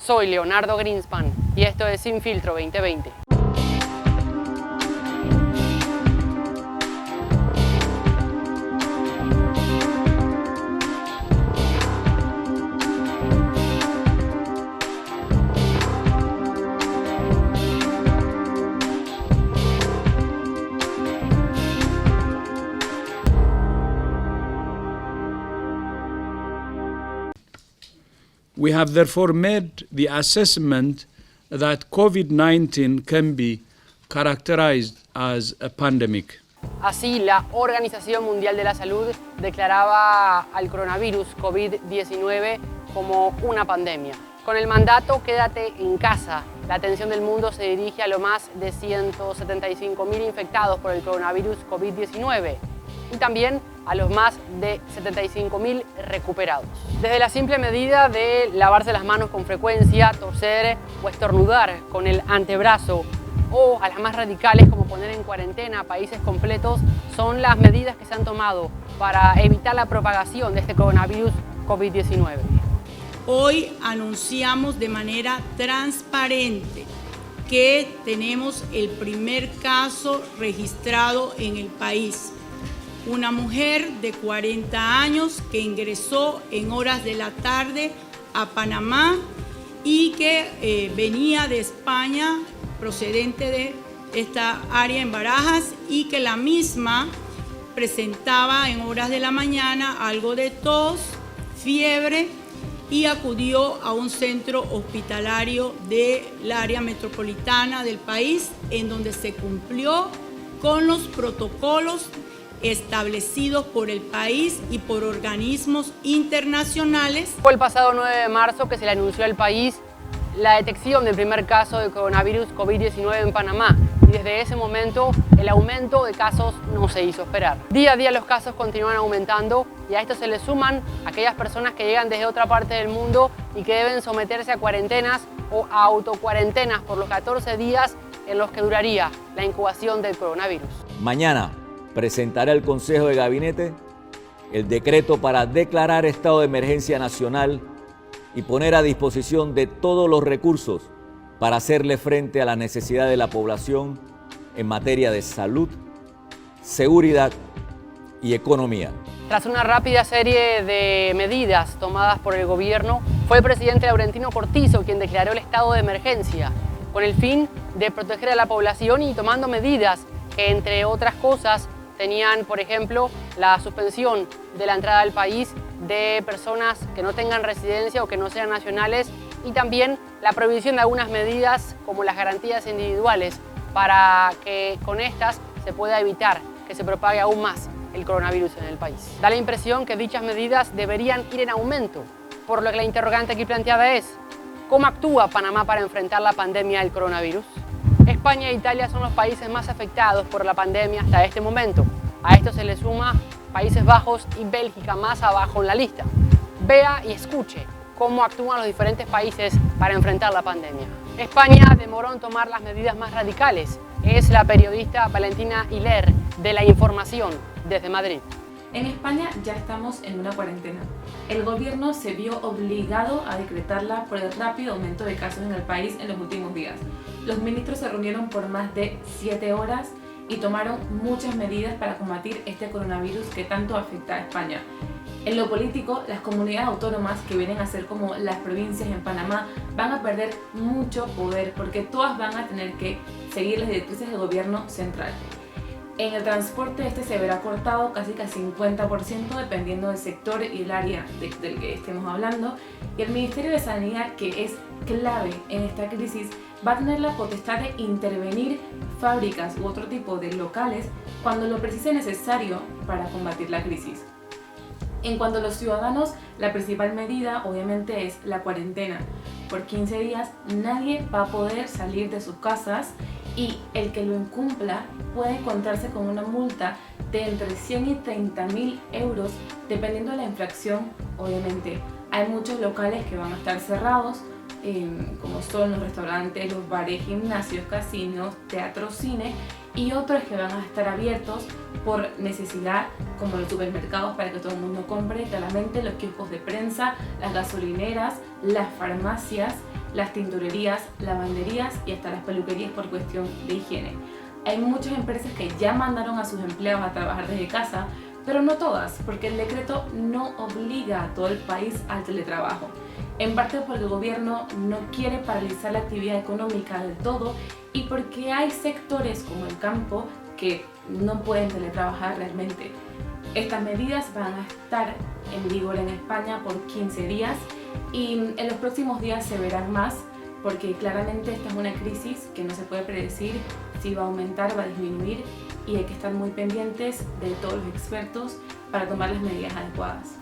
Soy Leonardo Greenspan y esto es Sin Filtro 2020. We have therefore made the assessment that COVID-19 can be characterized as a pandemic. Así, la Organización Mundial de la Salud declaraba al coronavirus COVID-19 como una pandemia. Con el mandato Quédate en casa, la atención del mundo se dirige a lo más de 175.000 infectados por el coronavirus COVID-19 y también a los más de 75.000 recuperados. Desde la simple medida de lavarse las manos con frecuencia, toser o estornudar con el antebrazo, o a las más radicales como poner en cuarentena países completos, son las medidas que se han tomado para evitar la propagación de este coronavirus COVID-19. Hoy anunciamos de manera transparente que tenemos el primer caso registrado en el país. Una mujer de 40 años que ingresó en horas de la tarde a Panamá y que venía de España, procedente de esta área en Barajas, y que la misma presentaba en horas de la mañana algo de tos, fiebre, y acudió a un centro hospitalario del área metropolitana del país, en donde se cumplió con los protocolos establecidos por el país y por organismos internacionales. Fue el pasado 9 de marzo que se le anunció al país la detección del primer caso de coronavirus COVID-19 en Panamá, y desde ese momento el aumento de casos no se hizo esperar. Día a día los casos continúan aumentando y a esto se le suman aquellas personas que llegan desde otra parte del mundo y que deben someterse a cuarentenas o a autocuarentenas por los 14 días en los que duraría la incubación del coronavirus. Mañana presentará el Consejo de Gabinete el decreto para declarar estado de emergencia nacional y poner a disposición de todos los recursos para hacerle frente a la necesidad de la población en materia de salud, seguridad y economía. Tras una rápida serie de medidas tomadas por el gobierno, fue el presidente Laurentino Cortizo quien declaró el estado de emergencia, con el fin de proteger a la población y tomando medidas que, entre otras cosas, tenían, por ejemplo, la suspensión de la entrada al país de personas que no tengan residencia o que no sean nacionales, y también la prohibición de algunas medidas como las garantías individuales para que con estas se pueda evitar que se propague aún más el coronavirus en el país. Da la impresión que dichas medidas deberían ir en aumento, por lo que la interrogante aquí planteada es: ¿cómo actúa Panamá para enfrentar la pandemia del coronavirus? España e Italia son los países más afectados por la pandemia hasta este momento. A esto se le suma Países Bajos y Bélgica más abajo en la lista. Vea y escuche cómo actúan los diferentes países para enfrentar la pandemia. España demoró en tomar las medidas más radicales. Es la periodista Valentina Hiler de La Información desde Madrid. En España ya estamos en una cuarentena. El gobierno se vio obligado a decretarla por el rápido aumento de casos en el país en los últimos días. Los ministros se reunieron por más de 7 horas y tomaron muchas medidas para combatir este coronavirus que tanto afecta a España. En lo político, las comunidades autónomas, que vienen a ser como las provincias en Panamá, van a perder mucho poder porque todas van a tener que seguir las directrices del gobierno central. En el transporte este se verá cortado casi que al 50% dependiendo del sector y el área del que estemos hablando, y el Ministerio de Sanidad, que es clave en esta crisis, va a tener la potestad de intervenir fábricas u otro tipo de locales cuando lo precise necesario para combatir la crisis. En cuanto a los ciudadanos, la principal medida obviamente es la cuarentena. Por 15 días nadie va a poder salir de sus casas y el que lo incumpla puede encontrarse con una multa de entre 100 y 30.000 euros dependiendo de la infracción. Obviamente hay muchos locales que van a estar cerrados, como son los restaurantes, los bares, gimnasios, casinos, teatros, cine, y otros que van a estar abiertos por necesidad, como los supermercados para que todo el mundo compre, claramente los kioscos de prensa, las gasolineras, las farmacias, las tintorerías, lavanderías y hasta las peluquerías por cuestión de higiene. Hay muchas empresas que ya mandaron a sus empleados a trabajar desde casa, pero no todas, porque el decreto no obliga a todo el país al teletrabajo. En parte porque el gobierno no quiere paralizar la actividad económica del todo y porque hay sectores como el campo que no pueden teletrabajar realmente. Estas medidas van a estar en vigor en España por 15 días y en los próximos días se verán más, porque claramente esta es una crisis que no se puede predecir si va a aumentar, va a disminuir, y hay que estar muy pendientes de todos los expertos para tomar las medidas adecuadas.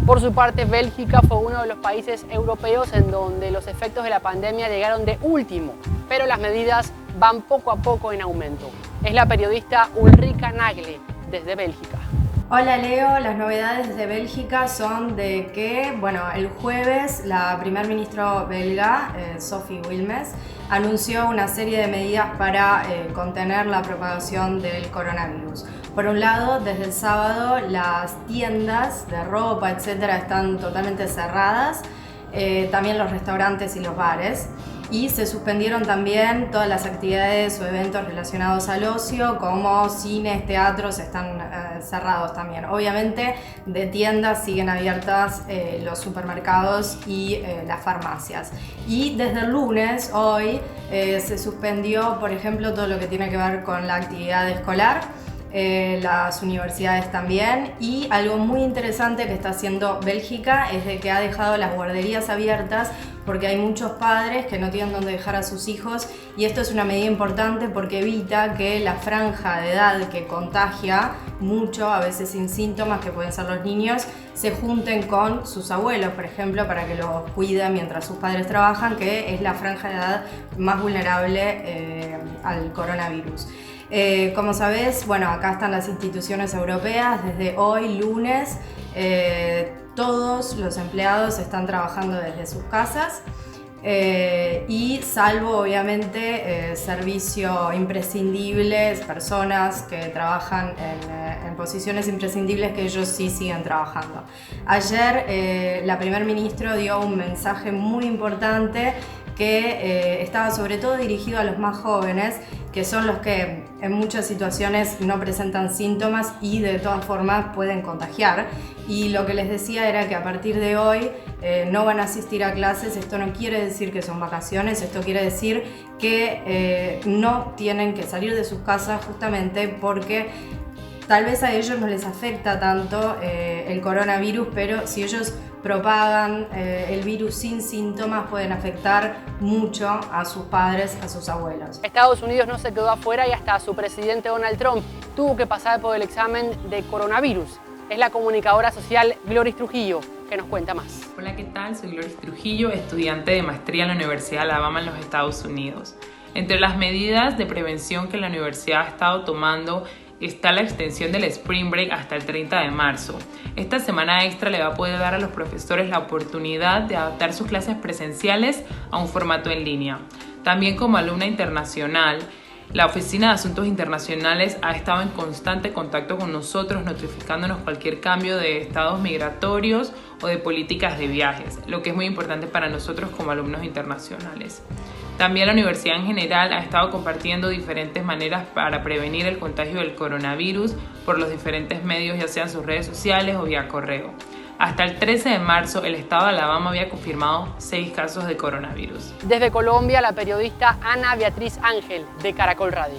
Por su parte, Bélgica fue uno de los países europeos en donde los efectos de la pandemia llegaron de último, pero las medidas van poco a poco en aumento. Es la periodista Ulrika Nagle, desde Bélgica. Hola Leo, las novedades de Bélgica son de que, el jueves la primer ministro belga, Sophie Wilmes, anunció una serie de medidas para contener la propagación del coronavirus. Por un lado, desde el sábado las tiendas de ropa, etcétera, están totalmente cerradas, también los restaurantes y los bares. Y se suspendieron también todas las actividades o eventos relacionados al ocio, como cines, teatros, están cerrados también. Obviamente de tiendas siguen abiertas los supermercados y las farmacias. Y desde el lunes, hoy, se suspendió, por ejemplo, todo lo que tiene que ver con la actividad escolar, las universidades también, y algo muy interesante que está haciendo Bélgica es de que ha dejado las guarderías abiertas porque hay muchos padres que no tienen dónde dejar a sus hijos, y esto es una medida importante porque evita que la franja de edad que contagia mucho, a veces sin síntomas, que pueden ser los niños, se junten con sus abuelos, por ejemplo, para que los cuiden mientras sus padres trabajan, que es la franja de edad más vulnerable al coronavirus. Como sabés, acá están las instituciones europeas. Desde hoy, lunes, todos los empleados están trabajando desde sus casas y salvo, obviamente, servicio imprescindibles, personas que trabajan en posiciones imprescindibles, que ellos sí siguen trabajando. Ayer la primer ministro dio un mensaje muy importante que estaba sobre todo dirigido a los más jóvenes, que son los que en muchas situaciones no presentan síntomas y de todas formas pueden contagiar. Y lo que les decía era que a partir de hoy no van a asistir a clases. Esto no quiere decir que son vacaciones, esto quiere decir que no tienen que salir de sus casas, justamente porque tal vez a ellos no les afecta tanto el coronavirus, pero si ellos propagan el virus sin síntomas, pueden afectar mucho a sus padres, a sus abuelos. Estados Unidos no se quedó afuera y hasta su presidente Donald Trump tuvo que pasar por el examen de coronavirus. Es la comunicadora social Gloris Trujillo que nos cuenta más. Hola, ¿qué tal? Soy Gloris Trujillo, estudiante de maestría en la Universidad de Alabama en los Estados Unidos. Entre las medidas de prevención que la universidad ha estado tomando está la extensión del Spring Break hasta el 30 de marzo. Esta semana extra le va a poder dar a los profesores la oportunidad de adaptar sus clases presenciales a un formato en línea. También, como alumna internacional, la Oficina de Asuntos Internacionales ha estado en constante contacto con nosotros, notificándonos cualquier cambio de estados migratorios o de políticas de viajes, lo que es muy importante para nosotros como alumnos internacionales. También la universidad en general ha estado compartiendo diferentes maneras para prevenir el contagio del coronavirus por los diferentes medios, ya sean sus redes sociales o vía correo. Hasta el 13 de marzo, el estado de Alabama había confirmado 6 casos de coronavirus. Desde Colombia, la periodista Ana Beatriz Ángel, de Caracol Radio.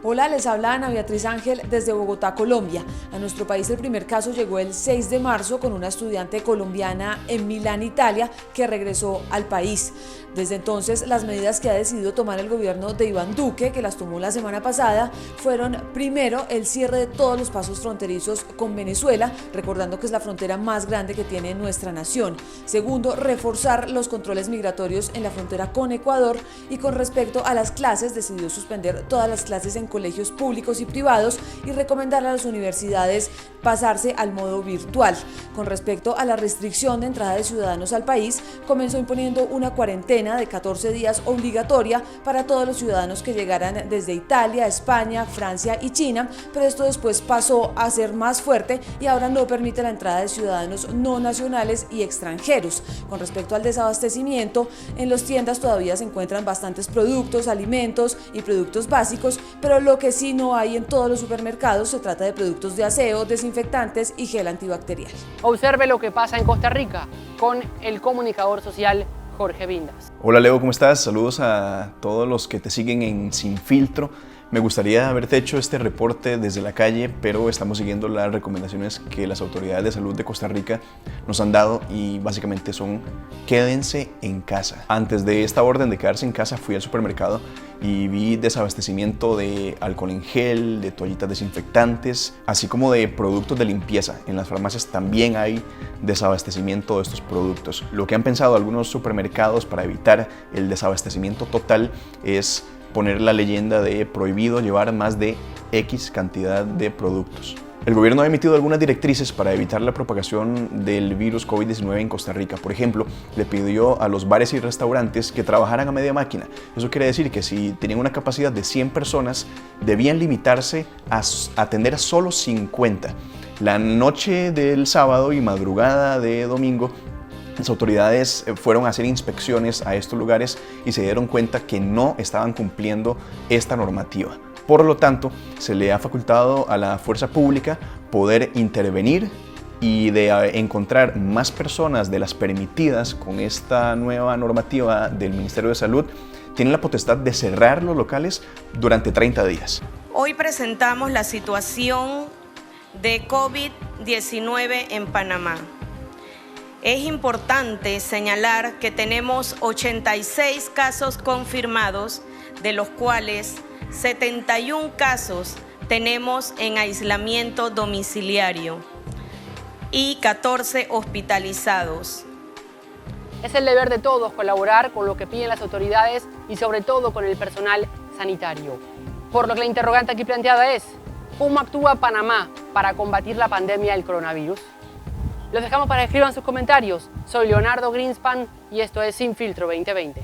Hola, les habla Ana Beatriz Ángel desde Bogotá, Colombia. A nuestro país el primer caso llegó el 6 de marzo con una estudiante colombiana en Milán, Italia, que regresó al país. Desde entonces, las medidas que ha decidido tomar el gobierno de Iván Duque, que las tomó la semana pasada, fueron primero el cierre de todos los pasos fronterizos con Venezuela, recordando que es la frontera más grande que tiene nuestra nación. Segundo, reforzar los controles migratorios en la frontera con Ecuador, y con respecto a las clases, decidió suspender todas las clases en colegios públicos y privados y recomendar a las universidades pasarse al modo virtual. Con respecto a la restricción de entrada de ciudadanos al país, comenzó imponiendo una cuarentena de 14 días obligatoria para todos los ciudadanos que llegaran desde Italia, España, Francia y China, pero esto después pasó a ser más fuerte y ahora no permite la entrada de ciudadanos no nacionales y extranjeros. Con respecto al desabastecimiento, en las tiendas todavía se encuentran bastantes productos, alimentos y productos básicos, pero lo que sí no hay en todos los supermercados se trata de productos de aseo, desinfectantes y gel antibacterial. Observe lo que pasa en Costa Rica con el comunicador social Jorge Vindas. Hola Leo, ¿cómo estás? Saludos a todos los que te siguen en Sin Filtro. Me gustaría haberte hecho este reporte desde la calle, pero estamos siguiendo las recomendaciones que las autoridades de salud de Costa Rica nos han dado y básicamente son quédense en casa. Antes de esta orden de quedarse en casa fui al supermercado y vi desabastecimiento de alcohol en gel, de toallitas desinfectantes, así como de productos de limpieza. En las farmacias también hay desabastecimiento de estos productos. Lo que han pensado algunos supermercados para evitar el desabastecimiento total es poner la leyenda de prohibido llevar más de X cantidad de productos. El gobierno ha emitido algunas directrices para evitar la propagación del virus COVID-19 en Costa Rica. Por ejemplo, le pidió a los bares y restaurantes que trabajaran a media máquina. Eso quiere decir que si tenían una capacidad de 100 personas, debían limitarse a atender a solo 50. La noche del sábado y madrugada de domingo, las autoridades fueron a hacer inspecciones a estos lugares y se dieron cuenta que no estaban cumpliendo esta normativa. Por lo tanto, se le ha facultado a la fuerza pública poder intervenir y de encontrar más personas de las permitidas con esta nueva normativa del Ministerio de Salud, tienen la potestad de cerrar los locales durante 30 días. Hoy presentamos la situación de COVID-19 en Panamá. Es importante señalar que tenemos 86 casos confirmados, de los cuales 71 casos tenemos en aislamiento domiciliario y 14 hospitalizados. Es el deber de todos colaborar con lo que piden las autoridades y sobre todo con el personal sanitario. Por lo que la interrogante aquí planteada es, ¿cómo actúa Panamá para combatir la pandemia del coronavirus? Los dejamos para que escriban sus comentarios. Soy Leonardo Greenspan y esto es Sin Filtro 2020.